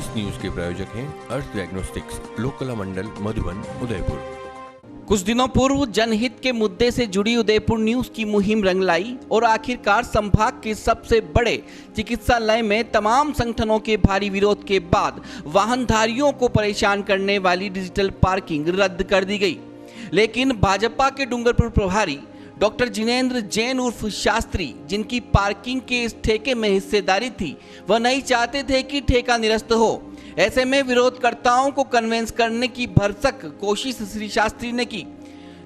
इस न्यूज के प्रायोजक हैं अर्थ डायग्नोस्टिक्स, लोकला मंडल, मधुबन, उदयपुर। कुछ दिनों पूर्व जनहित के मुद्दे से जुड़ी उदयपुर न्यूज की मुहिम रंग लाई और आखिरकार संभाग के सबसे बड़े चिकित्सालय में तमाम संगठनों के भारी विरोध के बाद वाहनधारियों को परेशान करने वाली डिजिटल पार्किंग रद्द कर दी गई। लेकिन भाजपा के डूंगरपुर प्रभारी डॉक्टर जिनेंद्र जैन उर्फ शास्त्री, जिनकी पार्किंग के इस ठेके में हिस्सेदारी थी, वह नहीं चाहते थे कि ठेका निरस्त हो। ऐसे में विरोधकर्ताओं को कन्विंस करने की भरसक कोशिश श्री शास्त्री ने की,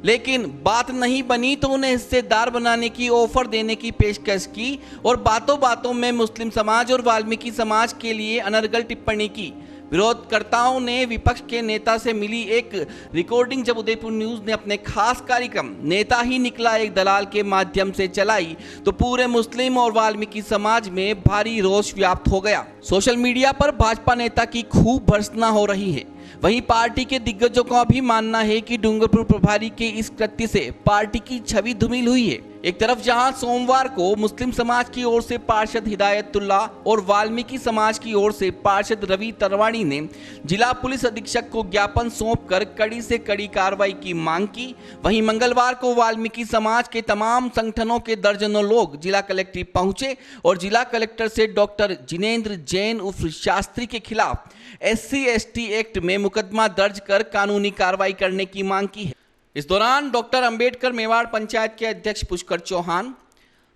लेकिन बात नहीं बनी तो उन्हें हिस्सेदार बनाने की ऑफर देने की पेशकश की और बातों बातों में मुस्लिम समाज और वाल्मीकि समाज के लिए अनर्गल टिप्पणी की। विरोधकर्ताओं ने विपक्ष के नेता से मिली एक रिकॉर्डिंग जब उदयपुर न्यूज ने अपने खास कार्यक्रम नेता ही निकला एक दलाल के माध्यम से चलाई तो पूरे मुस्लिम और वाल्मीकि समाज में भारी रोष व्याप्त हो गया। सोशल मीडिया पर भाजपा नेता की खूब भर्त्सना हो रही है। वहीं पार्टी के दिग्गजों का भी मानना है कि डूंगरपुर प्रभारी के इस कृत्य से पार्टी की छवि धूमिल हुई है। एक तरफ जहां सोमवार को मुस्लिम समाज की ओर से पार्षद हिदायतुल्ला और वाल्मीकि समाज की ओर से पार्षद रवि तरवाणी ने जिला पुलिस अधीक्षक को ज्ञापन सौंपकर कड़ी से कड़ी कार्रवाई की मांग की, वहीं मंगलवार को वाल्मीकि समाज के तमाम संगठनों के दर्जनों लोग जिला कलेक्ट्रेट पहुंचे और जिला कलेक्टर से डॉक्टर जिनेंद्र जैन उर्फ शास्त्री के खिलाफ SC/ST एक्ट में मुकदमा दर्ज कर कानूनी कार्रवाई करने की मांग की है। इस दौरान डॉक्टर अंबेडकर मेवाड़ पंचायत के अध्यक्ष पुष्कर चौहान,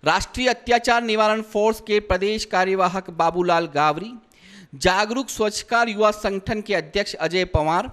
राष्ट्रीय अत्याचार निवारण फोर्स के प्रदेश कार्यवाहक बाबूलाल गावरी, जागरूक स्वच्छकार युवा संगठन के अध्यक्ष अजय पवार,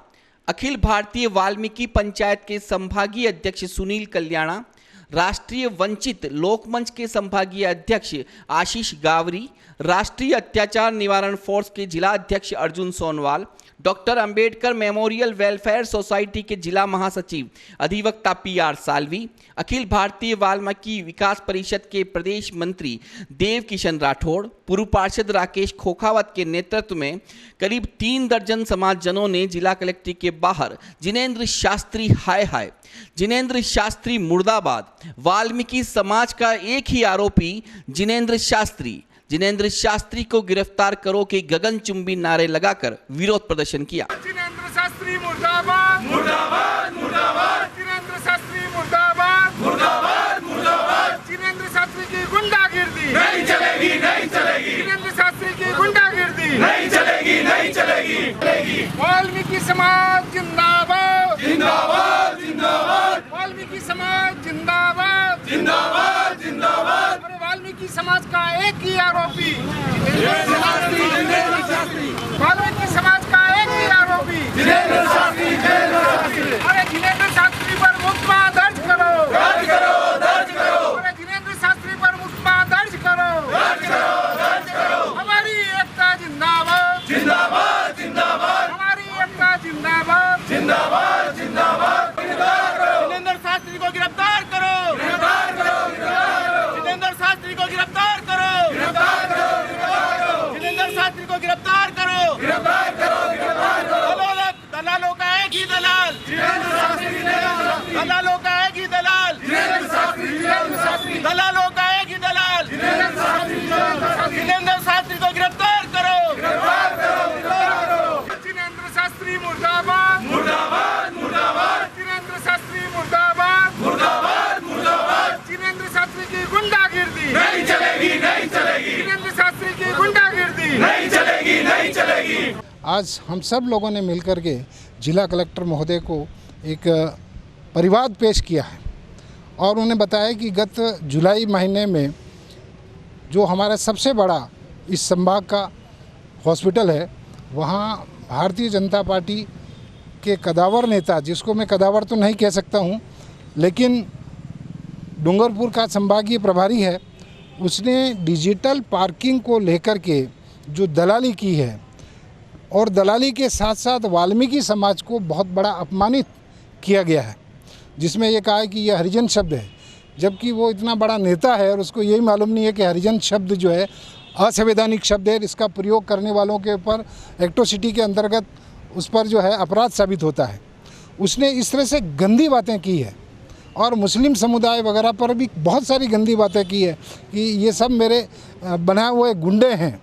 अखिल भारतीय वाल्मीकि पंचायत के संभागीय अध्यक्ष सुनील कल्याणा, राष्ट्रीय वंचित लोकमंच के संभागीय अध्यक्ष आशीष गावरी, राष्ट्रीय अत्याचार निवारण फोर्स के जिला अध्यक्ष Arjun Sonwal, doctor Ambedkar memorial welfare society के जिला महासचिव अधिवक्ता PR सालवी, अखिल भारतीय वाल्मीकि विकास परिषद के प्रदेश मंत्री देव किशन राठौड़, पूर्व पार्षद राकेश खोखावत के नेतृत्व में करीब 3 दर्जन समाजजनों ने जिला कलेक्ट्रेट के बाहर जिनेंद्र शास्त्री हाय हाय, जिनेंद्र शास्त्री मुर्दाबाद, वाल्मीकि समाज का एक ही आरोपी जिनेंद्र शास्त्री को गिरफ्तार करो के गगनचुंबी नारे लगाकर विरोध प्रदर्शन किया। जिनेंद्र शास्त्री मुर्दाबाद, मुर्दाबाद, मुर्दाबाद। जिनेंद्र शास्त्री मुर्दाबाद, मुर्दाबाद, मुर्दाबाद। जिनेंद्र शास्त्री की गुंडागिर्दी नहीं चलेगी, नहीं चलेगी। जिनेंद्र शास्त्री की गुंडागिर्दी नहीं चलेगी, नहीं चलेगी। वाल्मीकि समाज जिंदाबाद, जिंदाबाद, जिंदाबाद। वाल्मीकि समाज जिंदाबाद, जिंदाबाद, जिंदाबाद। वाल्मीकि समाज का एक ही आरोपी वाल्मीकि समाज का एक ही आरोपी जिनेंद्र शास्त्री। अरे जिनेंद्र शास्त्री पर मुकदमा दर्ज करो, दर्ज करो, दर्ज करो। अरे जिनेंद्र शास्त्री पर मुकदमा दर्ज करो, दर्ज करो, दर्ज करो। हमारी एकता जिंदाबाद, जिंदाबाद, जिंदाबाद। हमारी एकता जिंदाबाद, जिंदाबाद, जिंदाबाद। जिनेंद्र शास्त्री को गिरफ्तार करो, गिरफ्तार करो, गिरफ्तार करो। जिनेंद्र शास्त्री को गिरफ्तार करो, गिरफ्तार करो, गिरफ्तार करो। जिनेंद्र शास्त्री को गिरफ्तार करो, गिरफ्तार करो, गिरफ्तार करो। दलालों का एक ही दलाल जिनेंद्र शास्त्री, दलालों का एक ही दलाल जिनेंद्र शास्त्री, जिनेंद्र शास्त्री। दलालों का एक ही दलाल जिनेंद्र शास्त्री, जिनेंद्र शास्त्री को गिरफ्तार करो, गिरफ्तार करो, गिरफ्तार करो। जिनेंद्र शास्त्री मुर्दाबाद, मुर्दाबाद, मुर्दाबाद। जिनेंद्र शास्त्री मुर्दाबाद, मुर्दाबाद, मुर्दाबाद। जिनेंद्र शास्त्री की गुंडागिर्दी नहीं चलेगी, नहीं चलेगी। जिनेंद्र शास्त्री की गुंडागिर्दी नहीं चलेगी, नहीं चलेगी। आज हम सब लोगों ने मिलकर के जिला कलेक्टर महोदय को एक परिवाद पेश किया है और उन्हें बताया कि गत जुलाई महीने में जो हमारा सबसे बड़ा इस संभाग का हॉस्पिटल है, वहाँ भारतीय जनता पार्टी के कदावर नेता, जिसको मैं कदावर तो नहीं कह सकता हूँ, लेकिन डूंगरपुर का संभागीय प्रभारी है, उसने डिजिटल पार्किंग को लेकर के जो दलाली की है और दलाली के साथ साथ वाल्मीकि समाज को बहुत बड़ा अपमानित किया गया है, जिसमें ये कहा है कि यह हरिजन शब्द है, जबकि वो इतना बड़ा नेता है और उसको यही मालूम नहीं है कि हरिजन शब्द जो है असंवैधानिक शब्द है। इसका प्रयोग करने वालों के ऊपर एक्ट्रोसिटी के अंतर्गत उस पर जो है अपराध साबित होता है। उसने इस तरह से गंदी बातें की है और मुस्लिम समुदाय वगैरह पर भी बहुत सारी गंदी बातें की है कि ये सब मेरे बनाए हुए गुंडे हैं।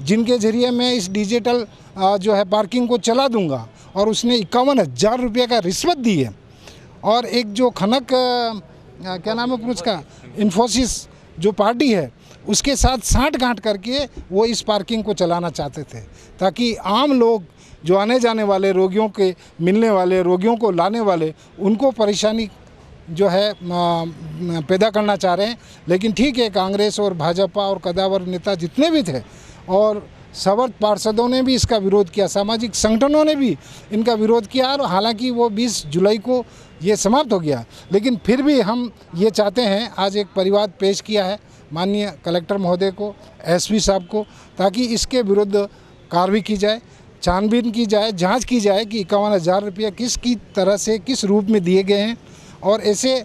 जिनके ज़रिए मैं इस डिजिटल जो है पार्किंग को चला दूंगा, और उसने 51,000 रुपये का रिश्वत दी है। और एक जो खनक क्या नाम है उसका, इन्फोसिस जो पार्टी है, उसके साथ साठ-गांठ करके वो इस पार्किंग को चलाना चाहते थे, ताकि आम लोग जो आने जाने वाले रोगियों के मिलने वाले, रोगियों को लाने वाले, उनको परेशानी जो है पैदा करना चाह रहे हैं। लेकिन ठीक है, कांग्रेस और भाजपा और कदावर नेता जितने भी थे और सवर्त पार्षदों ने भी इसका विरोध किया, सामाजिक संगठनों ने भी इनका विरोध किया, और हालांकि वो 20 जुलाई को ये समाप्त हो गया। लेकिन फिर भी हम ये चाहते हैं, आज एक परिवाद पेश किया है माननीय कलेक्टर महोदय को, एसपी साहब को, ताकि इसके विरुद्ध कार्रवाई की जाए, छानबीन की जाए, जांच की जाए कि 51,000 रुपये किसकी तरह से किस रूप में दिए गए हैं, और ऐसे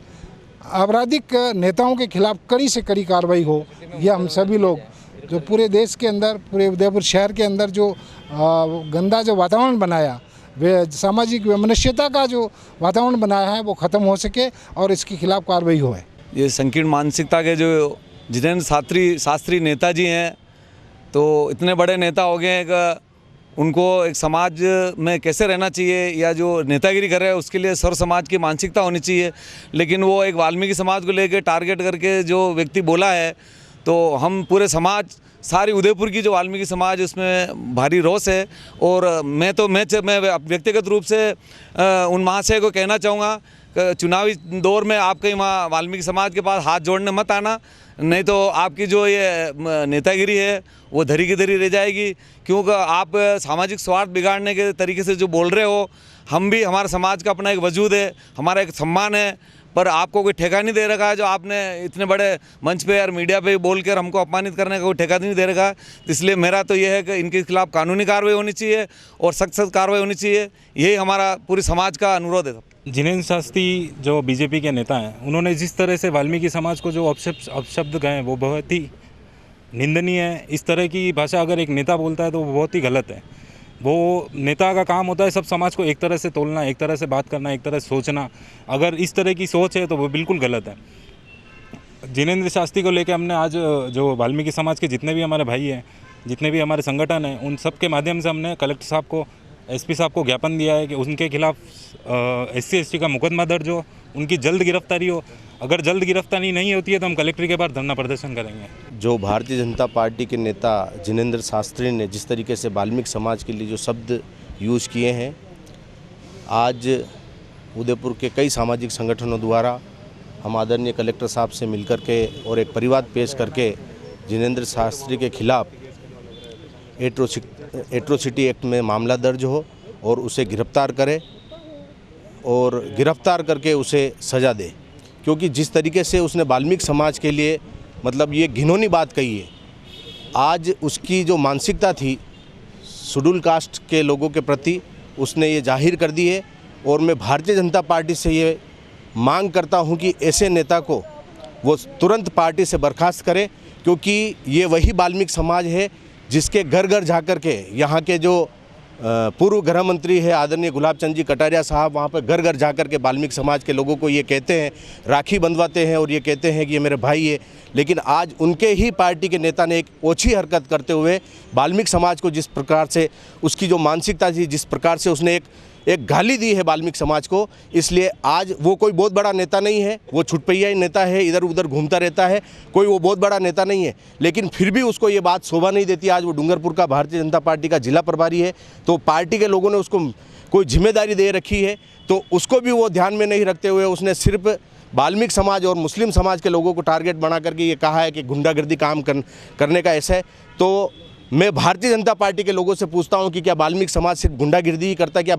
आपराधिक नेताओं के खिलाफ कड़ी से कड़ी कार्रवाई हो। यह हम सभी लोग जो पूरे देश के अंदर, पूरे उदयपुर शहर के अंदर जो गंदा जो वातावरण बनाया, वे सामाजिक वैमनस्यता का जो वातावरण बनाया है, वो ख़त्म हो सके और इसके खिलाफ कार्रवाई हो। ये संकीर्ण मानसिकता के जो जितेंद्र शास्त्री नेताजी हैं, तो इतने बड़े नेता हो गए हैं कि उनको एक समाज में कैसे रहना चाहिए, या जो नेतागिरी कर रहे हैं उसके लिए सर्व समाज की मानसिकता होनी चाहिए। लेकिन वो एक वाल्मीकि समाज को लेकर टारगेट करके जो व्यक्ति बोला है, तो हम पूरे समाज, सारी उदयपुर की जो वाल्मीकि समाज, उसमें भारी रोष है। और मैं व्यक्तिगत रूप से उन महाशय को कहना चाहूँगा, चुनावी दौर में आप कहीं वहाँ वाल्मीकि समाज के पास हाथ जोड़ने मत आना, नहीं तो आपकी जो ये नेतागिरी है वो धरी की धरी रह जाएगी। क्योंकि आप सामाजिक स्वार्थ बिगाड़ने के तरीके से जो बोल रहे हो, हम भी, हमारे समाज का अपना एक वजूद है, हमारा एक सम्मान है, पर आपको कोई ठेका नहीं दे रखा है। जो आपने इतने बड़े मंच पे और मीडिया पे बोल कर हमको अपमानित करने का कोई ठेका नहीं दे रखा है। इसलिए मेरा तो ये है कि इनके खिलाफ कानूनी कार्रवाई होनी चाहिए और सख्त कार्रवाई होनी चाहिए। यही हमारा पूरे समाज का अनुरोध है। जितेंद्र शास्त्री जो बीजेपी के नेता हैं, उन्होंने जिस तरह से वाल्मीकि समाज को जो अपशब्द कहे, वो बहुत ही निंदनीय है। इस तरह की भाषा अगर एक नेता बोलता है तो वो बहुत ही गलत है। वो नेता का काम होता है सब समाज को एक तरह से तोलना, एक तरह से बात करना, एक तरह से सोचना। अगर इस तरह की सोच है तो वो बिल्कुल गलत है। जितेंद्र शास्त्री को लेकर हमने आज जो वाल्मीकि समाज के जितने भी हमारे भाई हैं, जितने भी हमारे संगठन हैं, उन सब के माध्यम से हमने कलेक्टर साहब को, एसपी साहब को ज्ञापन दिया है कि उनके खिलाफ SC/ST का मुकदमा दर्ज हो, उनकी जल्द गिरफ्तारी हो। अगर जल्द गिरफ्तारी नहीं होती है तो हम कलेक्टर के पास धरना प्रदर्शन करेंगे। जो भारतीय जनता पार्टी के नेता जितेंद्र शास्त्री ने जिस तरीके से वाल्मीकि समाज के लिए जो शब्द यूज़ किए हैं, आज उदयपुर के कई सामाजिक संगठनों द्वारा हम आदरणीय कलेक्टर साहब से मिलकर के और एक परिवाद पेश करके जितेंद्र शास्त्री के खिलाफ एट्रोसिटी एक्ट में मामला दर्ज हो और उसे गिरफ्तार करे और गिरफ्तार करके उसे सज़ा दे। क्योंकि जिस तरीके से उसने वाल्मीकि समाज के लिए मतलब ये घिनौनी बात कही है, आज उसकी जो मानसिकता थी शेड्यूल कास्ट के लोगों के प्रति उसने ये जाहिर कर दी है। और मैं भारतीय जनता पार्टी से ये मांग करता हूं कि ऐसे नेता को वो तुरंत पार्टी से बर्खास्त करे, क्योंकि ये वही वाल्मीकि समाज है जिसके घर घर जाकर के यहाँ के जो पूर्व गृह मंत्री है आदरणीय गुलाब चंद जी कटारिया साहब वहाँ पर घर घर जाकर के वाल्मीकि समाज के लोगों को ये कहते हैं, राखी बंधवाते हैं और ये कहते हैं कि ये मेरे भाई है। लेकिन आज उनके ही पार्टी के नेता ने एक ओछी हरकत करते हुए वाल्मीकि समाज को जिस प्रकार से उसकी जो मानसिकता थी, जिस प्रकार से उसने एक गाली दी है वाल्मीकि समाज को, इसलिए आज वो कोई बहुत बड़ा नेता नहीं है, वो छुटपैया ही नेता है, इधर उधर घूमता रहता है, कोई वो बहुत बड़ा नेता नहीं है। लेकिन फिर भी उसको ये बात शोभा नहीं देती। आज वो डूंगरपुर का भारतीय जनता पार्टी का जिला प्रभारी है, तो पार्टी के लोगों ने उसको कोई जिम्मेदारी दे रखी है, तो उसको भी वो ध्यान में नहीं रखते हुए उसने सिर्फ वाल्मीकि समाज और मुस्लिम समाज के लोगों को टारगेट बना करके ये कहा है कि गुंडागर्दी काम करने का ऐसा है। तो मैं भारतीय जनता पार्टी के लोगों से पूछता हूं कि क्या वाल्मीकि समाज सिर्फ गुंडागिर्दी ही करता है? क्या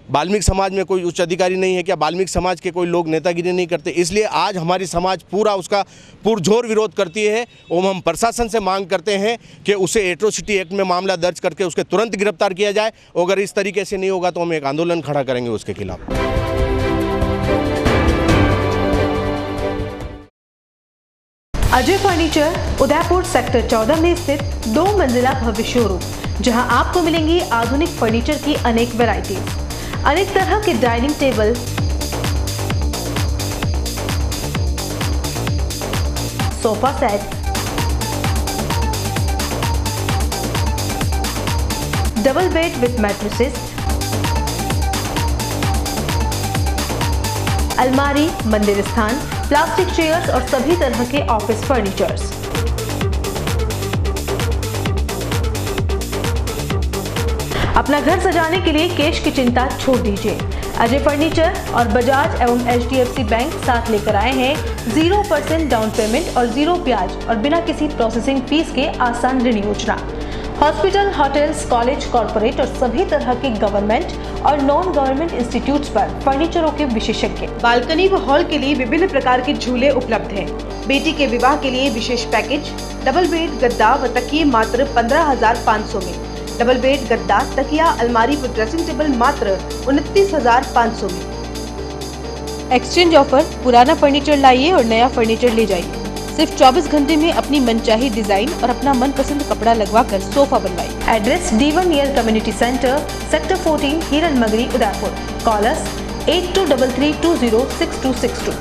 वाल्मीकि समाज में कोई उच्च अधिकारी नहीं है? क्या वाल्मीकि समाज के कोई लोग नेतागिरी नहीं करते? इसलिए आज हमारी समाज पूरा उसका पुरजोर विरोध करती है और हम प्रशासन से मांग करते हैं कि उसे एट्रोसिटी एक्ट में मामला दर्ज करके उसके तुरंत गिरफ्तार किया जाए। और अगर इस तरीके से नहीं होगा तो हम एक आंदोलन खड़ा करेंगे उसके खिलाफ। अजय फर्नीचर उदयपुर सेक्टर 14 में स्थित 2 मंजिला भव्य शोरूम, जहां आपको मिलेंगी आधुनिक फर्नीचर की अनेक वैरायटीज, अनेक तरह के dining table, sofa set, double bed with mattresses, अलमारी, मंदिर स्थान, प्लास्टिक चेयर्स और सभी तरह के ऑफिस फर्नीचर्स। अपना घर सजाने के लिए कैश की चिंता छोड़ दीजिए। अजय फर्नीचर और बजाज एवं HDFC बैंक साथ लेकर आए हैं 0% डाउन पेमेंट और 0 ब्याज और बिना किसी प्रोसेसिंग फीस के आसान ऋण योजना। हॉस्पिटल, होटल्स, कॉलेज, कॉर्पोरेट और सभी तरह के गवर्नमेंट और नॉन गवर्नमेंट इंस्टीट्यूट्स पर फर्नीचरों के विशेषज्ञ। बालकनी व हॉल के लिए विभिन्न प्रकार के झूले उपलब्ध हैं। बेटी के विवाह के लिए विशेष पैकेज, डबल बेड, गद्दा व तकिए मात्र 15,500 में। डबल बेड, गद्दा, तकिया, अलमारी व ड्रेसिंग टेबल मात्र 29,500 में। एक्सचेंज ऑफर, पुराना फर्नीचर लाइए और नया फर्नीचर ले जाइए। सिर्फ 24 घंटे में अपनी मनचाही डिजाइन और अपना मनपसंद कपड़ा लगवाकर सोफा बनवाइए। Address D1 near community centre, sector 14, हिरन मगरी, उदयपुर। कॉल अस 8233206262।